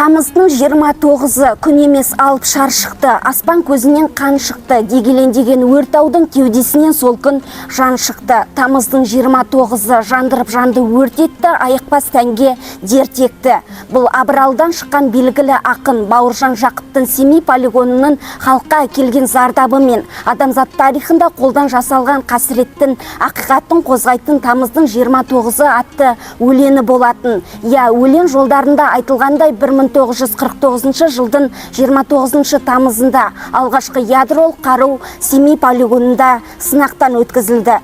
Тамыздың 29-ы күн емес алып шар шықты, аспан көзінен қан шықты, дегелендеген өрт аудың кеудесінен сол күн жан шықты. Тамыздың 29-ы жандырып жанды өрт етті, айықпас тәнге дерт екті. Бұл Абыралдан шыққан белгілі ақын Бауыржан Жақыптың Семей полигонының халыққа келген зардабы мен адамзат тарихында қолдан жасалған қасіреттің ақиқатын қозғайтын тамыздың 29-ы атты өлені болатын. Өлен жолдарында айтылғандай 1949 жылдың 29 тамызында алғашқы ядролық қару Семей полигонында сынақтан өткізілді.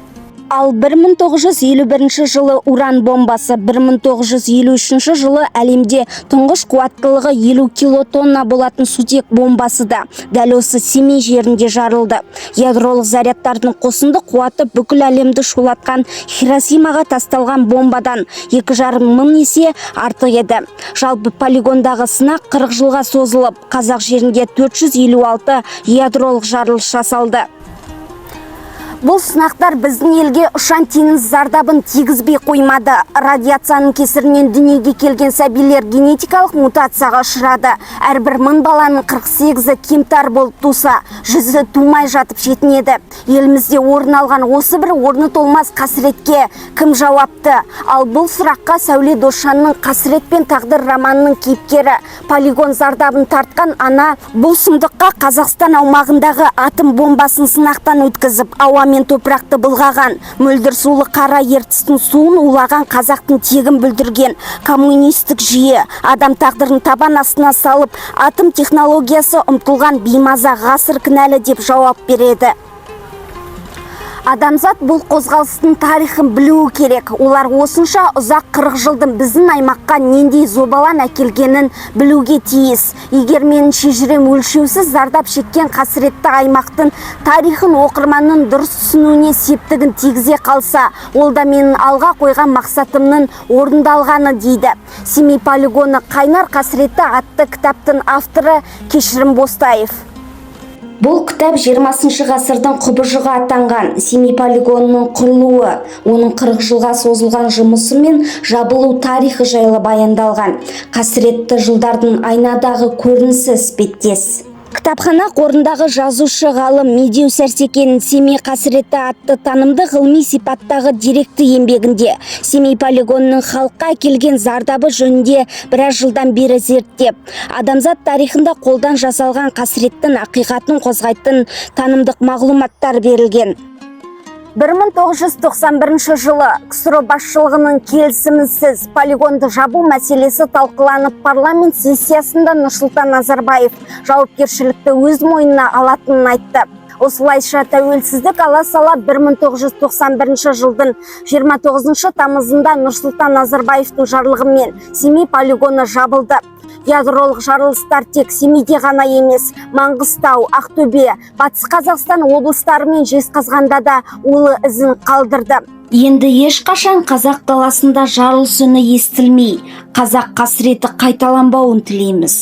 Ал 1951 жылы уран бомбасы, 1953 жылы әлемде тұңғыш қуаттылығы 50 килотонна болатын сутек бомбасы да дәл осы Семей жерінде жарылды. Ядролық зарядтардың қосынды қуаты бүкіл әлемді шулатқан Хиросимаға тасталған бомбадан 2,5 мың есе артық еді. Жалпы полигондағы сынақ 40 жылға созылып, қазақ жерінде 456 ядролық жарылыс жасалды. Бұл сынақтар біздің елге ұшан-теңіз зардабын тигізбей қоймады. Радиацияның кесірінен дүниеге келген сәбилер генетикалық мутацияға ұшырады. Әрбір 1000 баланың 48-і кемтар болып туса, 100-і тумай жатып жетінеді. Елімізде орын алған осы бір орны толмас қасіретке кім жауапты? Ал бұл сұраққа Сәуле Досжанның «Қасірет пен тағдыр» романының кейіпкері, полигон зардабын тартқан ана бұл сұмдыққа Қазақстан аумағындағы атом бомбасын сынақтан өткізіп, ауа мен топырақты былғаған, мөлдір сулы қара ертістің суын улаған қазақтың тегін бүлдірген коммунистік жүйе, адам тағдырын табан астына салып, атом технологиясы ұмтылған беймаза ғасыр кінәлі деп жауап береді. Адамзат бұл қозғалыстың тарихын білуі керек. Олар осынша ұзақ 40 жылдың біздің аймаққа нендей зобалан әкелгенін білуге тиіс. Егер менің шежірем өлшеусіз зардап шеккен қасіретті аймақтың тарихын оқырманның дұрыс түсінуіне септігін тигізе қалса, ол да менің алға қойған мақсатымның орындалғаны дейді. Семей полигоны қайнар қасіреті атты кітаптың авторы Кешірім Бостаев. Бұл кітап 20 ғасырдың құбыжығы атанған. Семей полигонының құрылуы, оның 40 жылға созылған жұмысы мен жабылу тарихы жайлы баяндалған. Қасіретті жылдардың айнадағы көрінісі іспеттес. Кітапхана қорындағы жазушы ғалым Медеу Сәрсекенің «Семей қасіреті» атты танымды ғылыми сипаттағы деректі еңбегінде Семей полигонының халыққа келген зардабы жөнінде біраз жылдан бері зерттеп, адамзат тарихында қолдан жасалған қасіреттің ақиқатын қозғайтын танымдық мағлұматтар берілген. 1991 жылы КСРО басшылығының келісімінсіз полигонды жабу мәселесі талқыланып, парламент сессиясында Нұрсұлтан Назарбаев жауапкершілікті өз мойнына алатынын айтты. Осылайша тәуелсіздік ала сала 1991 жылдың 29 тамызында Нұрсұлтан Назарбаевтың жарлығымен Семей полигоны жабылды. Ядролық жарылыстар тек Семейде ғана емес, Маңғыстау, Ақтөбе, Батыс Қазақстан облыстары мен Жезқазғанда да улы ізін қалдырды. Енді ешқашан қазақ даласында жарылыс үні естілмей, қазақ қасіреті қайталанбауын тілейміз.